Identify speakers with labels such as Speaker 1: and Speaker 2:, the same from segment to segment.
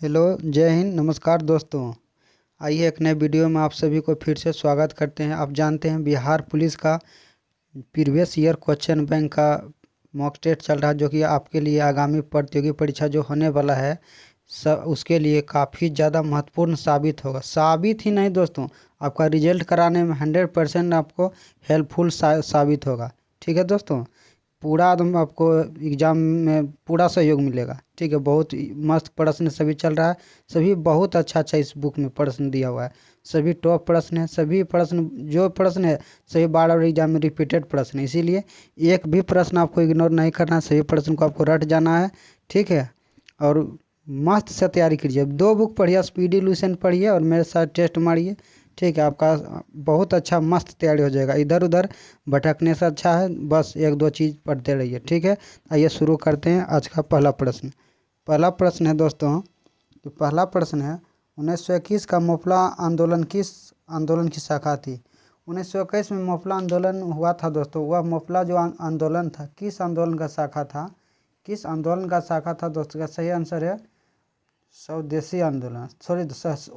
Speaker 1: Hello, जय हिंद, नमस्कार दोस्तों। आइए एक नए वीडियो में आप सभी को फिर से स्वागत करते हैं। आप जानते हैं बिहार पुलिस का प्रीवियस ईयर क्वेश्चन बैंक का मॉक टेस्ट चल रहा है, जो कि आपके लिए आगामी प्रतियोगी परीक्षा जो होने वाला है उसके लिए काफ़ी ज़्यादा महत्वपूर्ण साबित होगा। साबित ही नहीं दोस्तों, आपका रिजल्ट कराने में 100% आपको हेल्पफुल साबित होगा। ठीक है दोस्तों, पूरा एकदम आपको एग्ज़ाम में पूरा सहयोग मिलेगा। ठीक है, बहुत मस्त प्रश्न सभी चल रहा है। सभी बहुत अच्छा अच्छा इस बुक में प्रश्न दिया हुआ है। सभी टॉप प्रश्न है। सभी प्रश्न जो प्रश्न है सभी बार बार एग्जाम में रिपीटेड प्रश्न है, इसीलिए एक भी प्रश्न आपको इग्नोर नहीं करना है। सभी प्रश्न को आपको रट जाना है। ठीक है, और मस्त से तैयारी कीजिए। 2 बुक पढ़िए, स्पीडी लूसेंट पढ़िए और मेरे साथ टेस्ट मारिए। ठीक है, आपका बहुत अच्छा मस्त तैयारी हो जाएगा। इधर उधर भटकने से अच्छा है बस 1-2 चीज़ पढ़ते रहिए। ठीक है, आइए शुरू करते हैं आज का पहला प्रश्न। पहला प्रश्न है दोस्तों, तो पहला प्रश्न है 1921 का मोपला आंदोलन किस आंदोलन की शाखा थी। 1921 में मोपला आंदोलन हुआ था दोस्तों। वह मोपला जो आंदोलन था किस आंदोलन का शाखा था, किस आंदोलन का शाखा था दोस्तों। का सही आंसर है स्वदेशी आंदोलन, सॉरी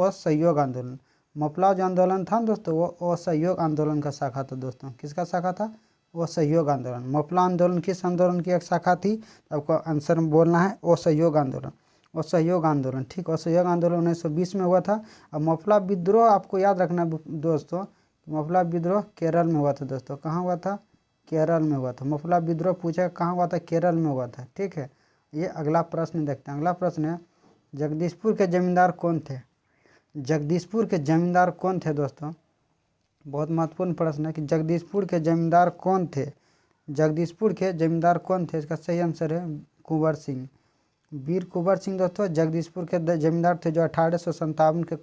Speaker 1: असहयोग आंदोलन। मोपला जो आंदोलन था दोस्तों वो असहयोग आंदोलन का शाखा था दोस्तों। किसका शाखा था? असहयोग आंदोलन। मोपला आंदोलन किस आंदोलन की एक शाखा थी? आपको आंसर बोलना है असहयोग आंदोलन। असहयोग आंदोलन, ठीक। असहयोग आंदोलन 1920 में हुआ था। अब मोपला विद्रोह आपको याद रखना दोस्तों, मोपला विद्रोह केरल में हुआ था दोस्तों। कहाँ हुआ था? केरल में हुआ था। मोपला विद्रोह पूछा कहाँ हुआ था? केरल में हुआ था। ठीक है, ये अगला प्रश्न देखते हैं। अगला प्रश्न है जगदीशपुर के जमींदार कौन थे। जगदीशपुर के जमींदार कौन थे दोस्तों? बहुत महत्वपूर्ण प्रश्न है कि जगदीशपुर के जमींदार कौन थे। जगदीशपुर के जमींदार कौन थे? इसका सही आंसर है कुंवर सिंह, वीर कुंवर सिंह दोस्तों जगदीशपुर के जमींदार थे। जो 1857 के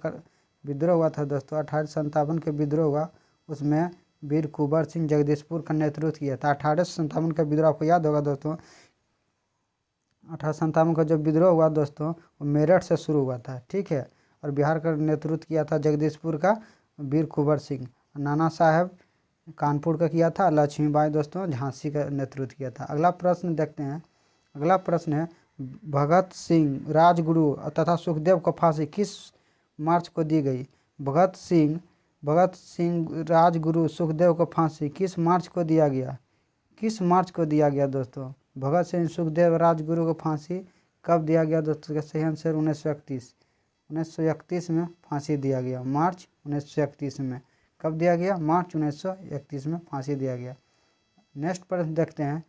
Speaker 1: विद्रोह हुआ था दोस्तों, 1857 के विद्रोह हुआ, उसमें वीर कुंवर सिंह जगदीशपुर का नेतृत्व किया था। 1857 का विद्रोह आपको याद होगा दोस्तों। 1857 का जो विद्रोह हुआ दोस्तों वो मेरठ से शुरू हुआ था। ठीक है, और बिहार का नेतृत्व किया था जगदीशपुर का वीर कुंवर सिंह। नाना साहब कानपुर का किया था। लक्ष्मीबाई दोस्तों झांसी का नेतृत्व किया था। अगला प्रश्न देखते हैं। अगला प्रश्न है भगत सिंह राजगुरु तथा सुखदेव को फांसी किस मार्च को दी गई। भगत सिंह राजगुरु सुखदेव को फांसी किस मार्च को दिया गया? किस मार्च को दिया गया दोस्तों? भगत सिंह सुखदेव राजगुरु को फांसी कब दिया गया दोस्तों? का सही आंसर 1931 में फांसी दिया गया। मार्च 1931 में। कब दिया गया? मार्च 1931 में फांसी दिया गया। नेक्स्ट प्रश्न देखते हैं।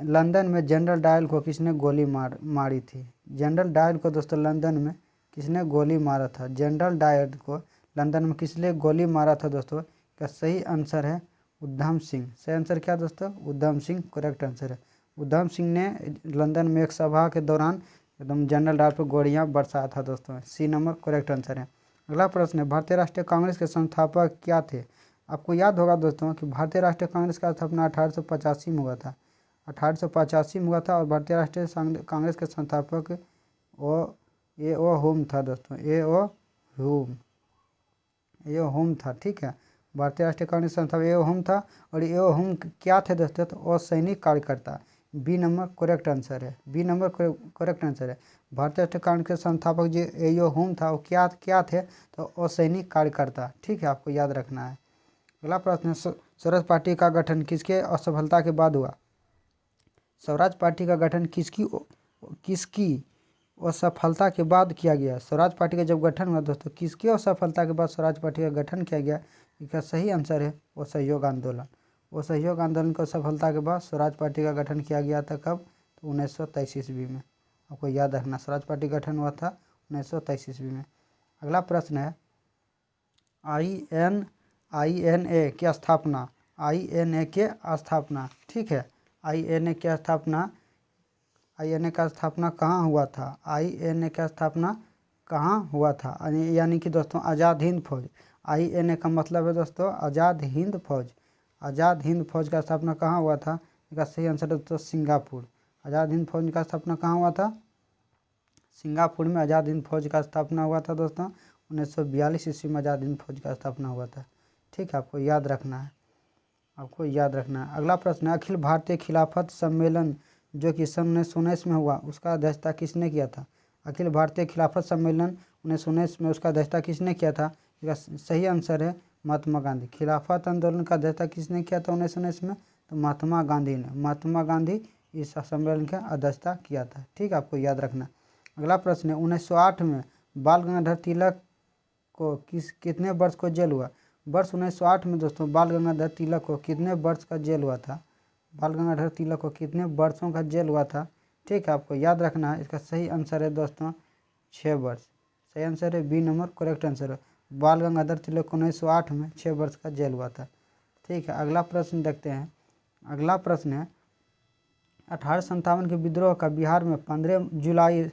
Speaker 1: लंदन में जनरल डायल को किसने गोली मारी थी। जनरल डायल को दोस्तों लंदन में किसने गोली मारा था? जनरल डायल को लंदन में किसने गोली मारा था दोस्तों? का सही आंसर है उधम सिंह। सही आंसर क्या दोस्तों? उधम सिंह करेक्ट आंसर है। उधम सिंह ने लंदन में एक सभा के दौरान एकदम जनरल डायर पर गोलियां बरसाया था दोस्तों। सी नंबर करेक्ट आंसर है। अगला प्रश्न है भारतीय राष्ट्रीय कांग्रेस के संस्थापक क्या थे। आपको याद होगा दोस्तों कि भारतीय राष्ट्रीय कांग्रेस का स्थापना 1885 में हुआ था। 1885 में हुआ था, और भारतीय राष्ट्रीय कांग्रेस के संस्थापक ओ होम था दोस्तों। ए होम था। ठीक है, भारतीय राष्ट्रीय कांग्रेस संस्थापक ए होम था। और ए होम क्या थे दोस्तों? तो असैनिक कार्यकर्ता। बी नंबर करेक्ट आंसर है। बी नंबर करेक्ट आंसर है। भारतीय राष्ट्रीय कांग्रेस के संस्थापक जो ए होम था वो क्या थे? तो असैनिक कार्यकर्ता। ठीक है, आपको याद रखना है। अगला प्रश्न है स्वराज पार्टी का गठन किसके असफलता के बाद हुआ। स्वराज पार्टी का गठन किसकी असफलता के बाद किया गया। स्वराज पार्टी का जब गठन हुआ दोस्तों किसकी असफलता के बाद स्वराज पार्टी का गठन किया गया। इसका सही आंसर है असहयोग आंदोलन। असहयोग आंदोलन को सफलता के बाद स्वराज पार्टी का गठन किया गया था। कब? तो 1923 ईस्वी में। आपको याद रखना स्वराज पार्टी गठन हुआ था 1923 ईस्वी में। अगला प्रश्न है INA की स्थापना। INA के स्थापना, ठीक है, INA की स्थापना INA का स्थापना कहाँ हुआ था। INA का स्थापना कहाँ हुआ था? यानी कि दोस्तों आज़ाद हिंद फौज। INA का मतलब है दोस्तों आज़ाद हिंद फौज। आज़ाद हिंद फौज का स्थापना कहाँ हुआ था? इसका सही आंसर है दोस्तों सिंगापुर। आज़ाद हिंद फौज का स्थापना कहाँ हुआ था? सिंगापुर में आज़ाद हिंद फौज का स्थापना हुआ था दोस्तों। 1942 ईस्वी में आज़ाद हिंद फौज का स्थापना हुआ था। ठीक है, आपको याद रखना है। आपको याद रखना है। अगला प्रश्न है अखिल भारतीय खिलाफत सम्मेलन जो कि सन 1919 में हुआ उसका अध्यक्षता किसने किया था। अखिल भारतीय खिलाफत सम्मेलन 1919 में उसका अध्यक्षता किसने किया था? इसका सही आंसर है महात्मा गांधी। खिलाफत आंदोलन का अध्यक्षता किसने किया था 1919 में? तो महात्मा गांधी ने। महात्मा गांधी इस सम्मेलन का अध्यक्षता किया था। ठीक है, आपको याद रखना। अगला प्रश्न है 1908 में बाल गंगाधर तिलक को कितने वर्ष को जेल हुआ? वर्ष 1908 में दोस्तों बाल गंगाधर तिलक को कितने वर्ष का जेल हुआ था? बाल गंगाधर तिलक को कितने वर्षों का जेल हुआ था? ठीक है, आपको याद रखना है। इसका सही आंसर है दोस्तों 6 वर्ष। सही आंसर है बी नंबर, करेक्ट आंसर है। बाल गंगाधर तिलक को 1908 में 6 वर्ष का जेल हुआ था। ठीक है, अगला प्रश्न देखते हैं। अगला प्रश्न है 1857 के विद्रोह का बिहार में 15 जुलाई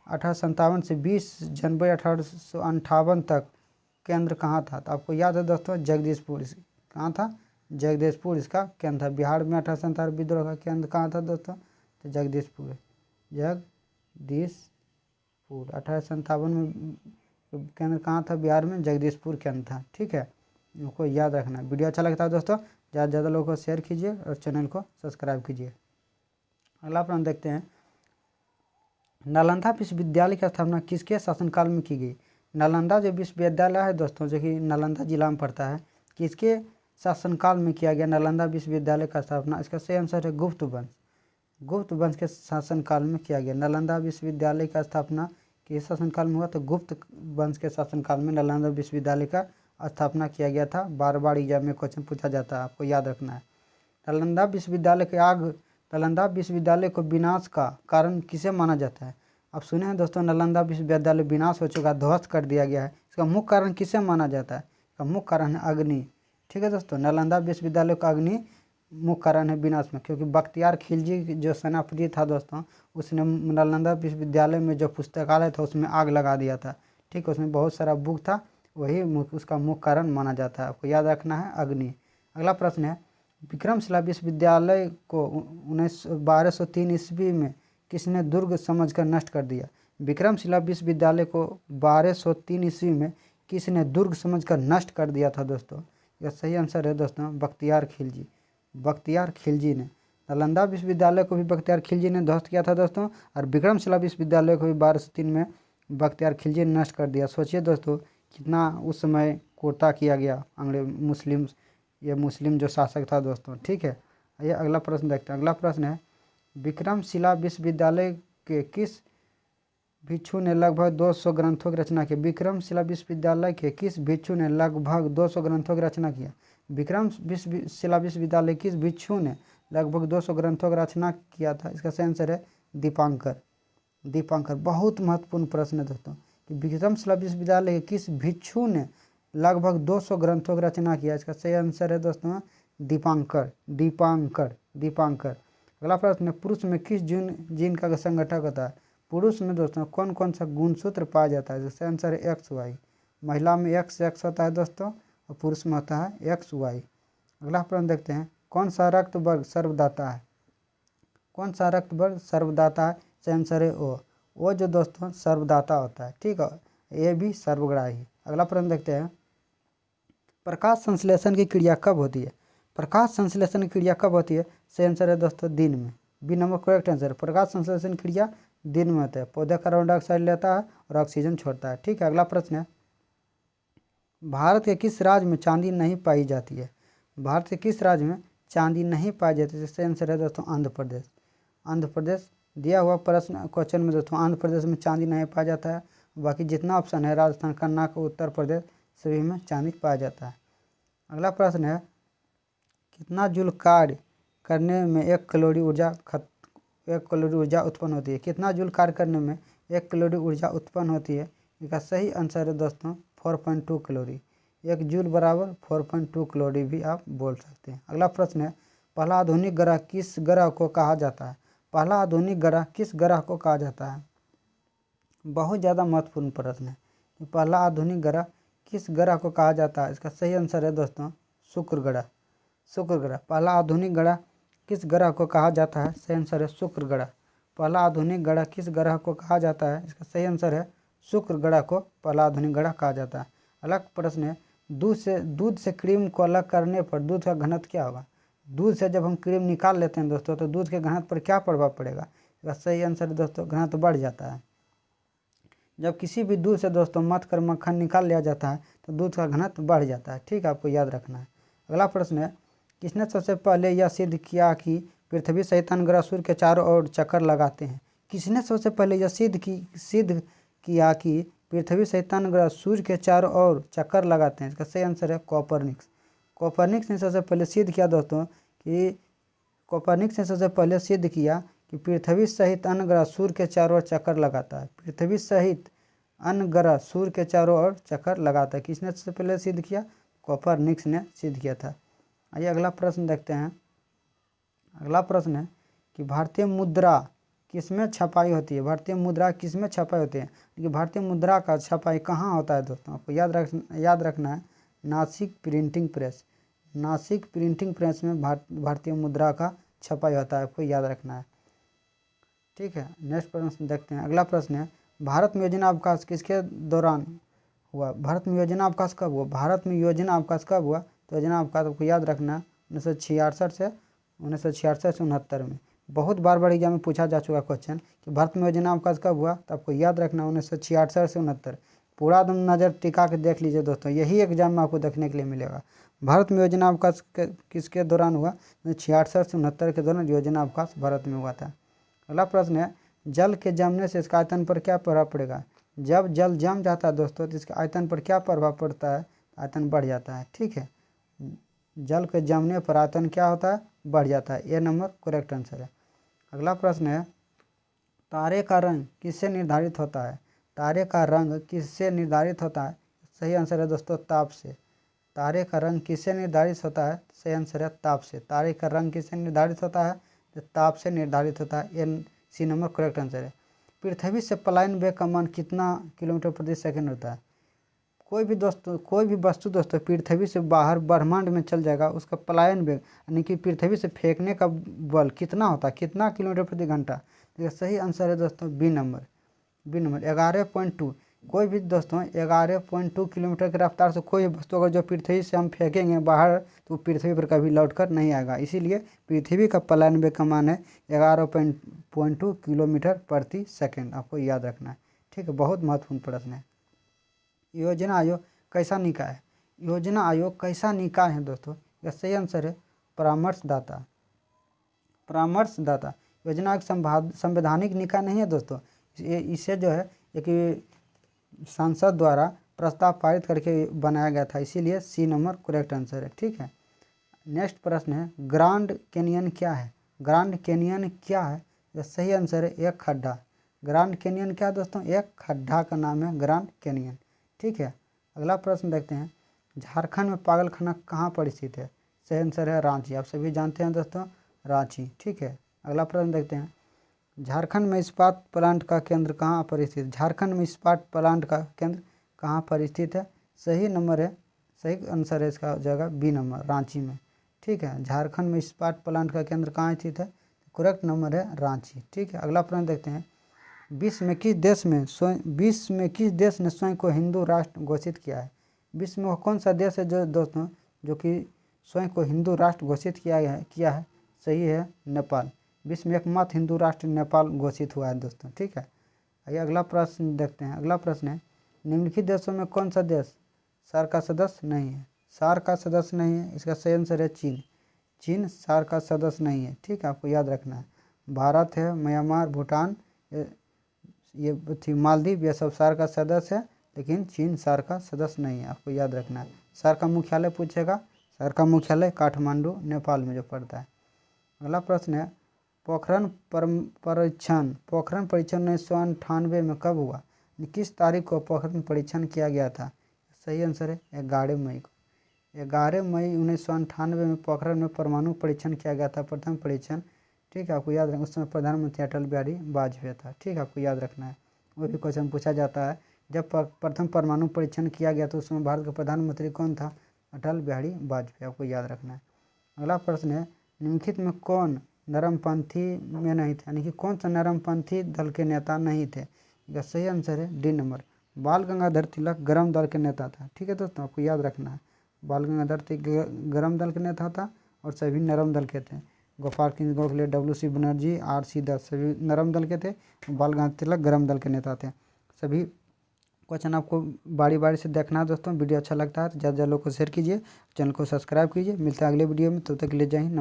Speaker 1: 1857 से 20 जनवरी 1858 तक केंद्र कहाँ था? तो आपको याद है दोस्तों जगदीशपुर। कहाँ था? जगदीशपुर इसका केंद्र था। बिहार में 1857 विद्रोह का केंद्र कहाँ था दोस्तों? तो जगदीशपुर। जगदीशपुर 1857 में केंद्र कहाँ था? बिहार में जगदीशपुर केंद्र था। ठीक है, इनको याद रखना। वीडियो अच्छा लगता है दोस्तों ज़्यादा से ज़्यादा लोगों को शेयर कीजिए और चैनल को सब्सक्राइब कीजिए। अगला प्रश्न देखते हैं। नालंदा विश्वविद्यालय की स्थापना किसके शासनकाल में की गई? नालंदा जो विश्वविद्यालय है दोस्तों, जो कि नालंदा जिला में पड़ता है, किसके शासनकाल में किया गया नालंदा विश्वविद्यालय का स्थापना? इसका सही आंसर है गुप्त वंश। गुप्त वंश के शासनकाल में किया गया। नालंदा विश्वविद्यालय का स्थापना किस शासनकाल में हुआ? तो गुप्त वंश के शासनकाल में नालंदा विश्वविद्यालय का स्थापना किया गया था। बार बार एग्जाम में क्वेश्चन पूछा जाता है, आपको याद रखना है। नालंदा विश्वविद्यालय को विनाश का कारण किसे माना जाता है? आप सुने हैं दोस्तों नालंदा विश्वविद्यालय विनाश हो चुका, ध्वस्त कर दिया गया है। इसका मुख्य कारण किसे माना जाता है? इसका मुख्य कारण है अग्नि। ठीक है दोस्तों, नालंदा विश्वविद्यालय का अग्नि मुख्य कारण है विनाश में, क्योंकि बख्तियार खिलजी जो सेनापति था दोस्तों, उसने नालंदा विश्वविद्यालय में जो पुस्तकालय था उसमें आग लगा दिया था। ठीक है, उसमें बहुत सारा बुक था, वही उसका मुख्य कारण माना जाता है। आपको याद रखना है अग्नि। अगला प्रश्न है विक्रमशिला विश्वविद्यालय को 1203 ईस्वी में किसने दुर्ग समझकर नष्ट कर दिया? विक्रमशिला विश्वविद्यालय को 1203 ईस्वी में किसने दुर्ग समझकर नष्ट कर दिया था दोस्तों? यह सही आंसर है दोस्तों बख्तियार खिलजी। बख्तियार खिलजी ने। नालंदा विश्वविद्यालय को भी बख्तियार खिलजी ने ध्वस्त किया था दोस्तों, और विक्रमशिला विश्वविद्यालय को भी 1203 में बख्तियार खिलजी ने नष्ट कर दिया। सोचिए दोस्तों कितना उस समय कोटा किया गया अंग्रेज मुस्लिम जो शासक था दोस्तों। ठीक है, ये अगला प्रश्न देखते हैं। अगला प्रश्न है विक्रमशिला विश्वविद्यालय के किस भिक्षु ने लगभग 200 ग्रंथों की रचना की? विक्रमशिला विश्वविद्यालय के किस भिक्षु ने लगभग 200 ग्रंथों की रचना किया? विक्रमशिला विश्वविद्यालय किस भिक्षु ने लगभग 200 ग्रंथों की रचना किया था? इसका सही आंसर है दीपांकर। दीपांकर। बहुत महत्वपूर्ण प्रश्न है दोस्तों कि विक्रमशिला विश्वविद्यालय के किस भिक्षु ने लगभग 200 ग्रंथों की रचना किया? इसका सही आंसर है दोस्तों दीपांकर। दीपांकर। दीपांकर। अगला प्रश्न है पुरुष में किस जीन का संगठक होता है? पुरुष में दोस्तों कौन कौन सा गुणसूत्र पाया जाता है? इसका आंसर है XY। महिला में XX होता है दोस्तों, और पुरुष में होता है XY। अगला प्रश्न देखते हैं कौन सा रक्त वर्ग सर्वदाता है? कौन सा रक्त वर्ग सर्वदाता है? सही आंसर है O जो दोस्तों सर्वदाता होता है। ठीक है, ये भी सर्वग्राही। अगला प्रश्न देखते हैं प्रकाश संश्लेषण की क्रिया कब होती है? प्रकाश संश्लेषण की क्रिया कब होती है? सही आंसर है दोस्तों दिन में। B number correct answer. प्रकाश संश्लेषण क्रिया दिन में होता है। पौधा कार्बन डाइऑक्साइड लेता है और ऑक्सीजन छोड़ता है। ठीक है, अगला प्रश्न है भारत के किस राज्य में चांदी नहीं पाई जाती है? भारत के किस राज्य में चांदी नहीं पाई जाती है? सही आंसर है दोस्तों आंध्र प्रदेश। आंध्र प्रदेश। दिया हुआ प्रश्न क्वेश्चन में दोस्तों आंध्र प्रदेश में चांदी नहीं पाया जाता है। बाकी जितना ऑप्शन है राजस्थान, कर्नाटक, उत्तर प्रदेश, सभी में चांदी पाया जाता है। अगला प्रश्न है कितना जूल कार्य करने में 1 कैलोरी ऊर्जा उत्पन्न होती है? कितना जूल कार्य करने में 1 कैलोरी ऊर्जा उत्पन्न होती है? इसका सही आंसर है दोस्तों 4.2 कैलोरी। 1 जूल बराबर 4.2 कैलोरी भी आप बोल सकते हैं। अगला प्रश्न है पहला आधुनिक ग्रह किस ग्रह को कहा जाता है? पहला आधुनिक ग्रह किस ग्रह को कहा जाता है? बहुत ज़्यादा महत्वपूर्ण प्रश्न है कि पहला आधुनिक ग्रह किस ग्रह को कहा जाता है? इसका सही आंसर है दोस्तों शुक्र ग्रह। शुक्र ग्रह। पहला आधुनिक ग्रह किस ग्रह को कहा जाता है? सही आंसर है शुक्र ग्रह। पहला आधुनिक ग्रह किस ग्रह को कहा जाता है? इसका सही आंसर है शुक्र ग्रह को पहला आधुनिक ग्रह कहा जाता है। अलग प्रश्न है दूध से क्रीम को अलग करने पर दूध का घनत्व क्या होगा? दूध से जब हम क्रीम निकाल लेते हैं दोस्तों तो दूध के घनत्व पर क्या प्रभाव पड़ेगा? इसका सही आंसर है दोस्तों घनत्व बढ़ जाता है। जब किसी भी दूध से दोस्तों मथ कर मक्खन निकाल लिया जाता है तो दूध का घनत्व बढ़ जाता है। ठीक है, आपको याद रखना है। अगला प्रश्न है, किसने सबसे पहले यह सिद्ध किया कि पृथ्वी सहित अन्य ग्रह सूर्य के चारों ओर चक्कर लगाते हैं? किसने सबसे पहले यह सिद्ध किया कि पृथ्वी सहित अन्य ग्रह सूर्य के चारों ओर चक्कर लगाते हैं? इसका सही आंसर है कोपरनिकस। कोपरनिकस ने सबसे पहले सिद्ध किया दोस्तों कि कोपरनिकस ने सबसे पहले सिद्ध किया कि पृथ्वी सहित अन्य ग्रह सूर्य के चारों ओर चक्कर लगाता है। पृथ्वी सहित अन्य ग्रह सूर्य के चारों ओर चक्कर लगाता है। किसने सबसे पहले सिद्ध किया? कोपरनिकस ने सिद्ध किया था। आइए अगला प्रश्न देखते हैं। अगला प्रश्न है कि भारतीय मुद्रा किसमें छपाई होती है? भारतीय मुद्रा किसमें छपाई होती है? कि भारतीय मुद्रा का छपाई कहाँ होता है दोस्तों? आपको याद रखना है, Nashik printing press. Nashik printing press में भारतीय मुद्रा का छपाई होता है, आपको याद रखना है। ठीक है, नेक्स्ट प्रश्न देखते हैं। अगला प्रश्न है, भारत में योजना अवकाश किसके दौरान हुआ? भारत में योजना अवकाश कब हुआ? भारत में योजना अवकाश कब हुआ? तो योजना अवकाश आपको याद रखना है 1966 से 69 में। बहुत बार एग्जाम में पूछा जा चुका क्वेश्चन कि भारत में योजना अवकाश कब हुआ, तो आपको याद रखना 1966 से 69। पूरा नज़र टिका के देख लीजिए दोस्तों, यही एग्जाम में आपको देखने के लिए मिलेगा। भारत में योजना अवकाश किसके दौरान हुआ? 66 से 69 के दौरान योजना अवकाश भारत में हुआ था। अगला प्रश्न है, जल के जमने से इसका आयतन पर क्या प्रभाव पड़ेगा? जब जल जम जाता है दोस्तों तो इसके आयतन पर क्या प्रभाव पड़ता है? आयतन बढ़ जाता है। ठीक है, जल के जमने पर आयतन क्या होता है? बढ़ जाता है। ये नंबर करेक्ट आंसर है। अगला प्रश्न है, तारे का रंग किससे निर्धारित होता है? तारे का रंग किससे निर्धारित होता है? सही आंसर है दोस्तों ताप से। तारे का रंग किससे निर्धारित होता है? सही आंसर है ताप से। तारे का रंग किससे निर्धारित होता है? तो ताप से निर्धारित होता है। ये सी नंबर करेक्ट आंसर है। पृथ्वी से पलायन वेग का मान कितना किलोमीटर प्रति सेकंड होता है? कोई भी वस्तु दोस्तों पृथ्वी से बाहर ब्रह्मांड में चल जाएगा, उसका पलायन वेग यानी कि पृथ्वी से फेंकने का बल कितना होता है? कितना किलोमीटर प्रति घंटा? तो सही आंसर है दोस्तों बी नंबर। 11.2। कोई भी दोस्तों 11.2 किलोमीटर की रफ्तार से कोई वस्तु अगर जो पृथ्वी से हम फेंकेंगे बाहर तो पृथ्वी पर कभी लौट कर नहीं आएगा। इसीलिए पृथ्वी का पलायन वेग का मान है 11.2 किलोमीटर प्रति सेकंड। आपको याद रखना है। ठीक है, बहुत महत्वपूर्ण प्रश्न है। योजना आयोग कैसा निकाय है? योजना आयोग कैसा निकाय है दोस्तों? इसका सही आंसर है परामर्शदाता। परामर्शदाता। योजना एक संवैधानिक निकाय नहीं है दोस्तों, इसे जो है एक सांसद द्वारा प्रस्ताव पारित करके बनाया गया था, इसीलिए सी नंबर करेक्ट आंसर है। ठीक है, नेक्स्ट प्रश्न है, ग्रांड कैनियन क्या है? ग्रांड कैनियन क्या है? यह सही आंसर है एक खड्डा। ग्रांड कैनियन क्या दोस्तों? एक खड्डा का नाम है ग्रांड कैनियन। ठीक है, अगला प्रश्न देखते हैं। झारखंड में पागलखाना कहाँ पर स्थित है? सही आंसर है रांची। आप सभी जानते हैं दोस्तों रांची। ठीक है, अगला प्रश्न देखते हैं। झारखंड में इस्पात प्लांट का केंद्र कहाँ पर स्थित है? झारखंड में इस्पात प्लांट का केंद्र कहाँ पर स्थित है? सही नंबर है, सही आंसर है इसका जगह बी नंबर, रांची में। ठीक है, झारखंड में इस्पात प्लांट का केंद्र कहाँ स्थित है? करेक्ट नंबर है रांची। ठीक है, अगला प्रश्न देखते हैं। विश्व में किस देश ने स्वयं को हिंदू राष्ट्र घोषित किया है? विश्व में कौन सा देश है जो दोस्तों जो कि स्वयं को हिंदू राष्ट्र घोषित किया है? सही है नेपाल। विश्व में एकमात्र हिंदू राष्ट्र नेपाल घोषित हुआ है दोस्तों। ठीक है, आइए अगला प्रश्न देखते हैं। अगला प्रश्न है, निम्नलिखित देशों में कौन सा देश सार्क का सदस्य नहीं है? सार्क का सदस्य नहीं है, इसका सही आंसर है चीन। चीन सार्क का सदस्य नहीं है। ठीक है, आपको याद रखना है। भारत है, म्यांमार, भूटान, ये थी मालदीव, ये सब सार्क का सदस्य है, लेकिन चीन सार्क का सदस्य नहीं है। आपको याद रखना है। सार्क का मुख्यालय पूछेगा, सार्क का मुख्यालय काठमांडू नेपाल में जो पड़ता है। अगला प्रश्न है, पोखरण परीक्षण 1998 में कब हुआ? किस तारीख को पोखरण परीक्षण किया गया था? सही आंसर है 11 मई को। 11 मई 1998 में पोखरण में परमाणु परीक्षण किया गया था, प्रथम परीक्षण। ठीक है, आपको याद रखना, उस समय प्रधानमंत्री अटल बिहारी वाजपेयी था। ठीक है, आपको याद रखना है। वो भी क्वेश्चन पूछा जाता है, जब प्रथम परमाणु परीक्षण किया गया तो उस समय भारत का प्रधानमंत्री कौन था? अटल बिहारी वाजपेयी। आपको याद रखना है। अगला प्रश्न है, निम्नलिखित में कौन नरमपंथी में नहीं थे? यानी कि कौन सा नरमपंथी दल के नेता नहीं थे? इसका सही आंसर है डी नंबर, बाल गंगाधर तिलक गरम दल के नेता था। ठीक है दोस्तों, आपको याद रखना है। बाल गंगाधर तिलक गरम दल के नेता था और सभी नरम दल के थे। गोपाल कृष्ण गोखले, WC बनर्जी, RC दास सभी नरम दल के थे। बाल गंगाधर तिलक गरम दल के नेता थे। सभी क्वेश्चन आपको बारी बारी से देखना है दोस्तों। वीडियो अच्छा लगता है तो ज़्यादा लोग को शेयर कीजिए, चैनल को सब्सक्राइब कीजिए। मिलते हैं अगले वीडियो में, तब तक ले जाइए।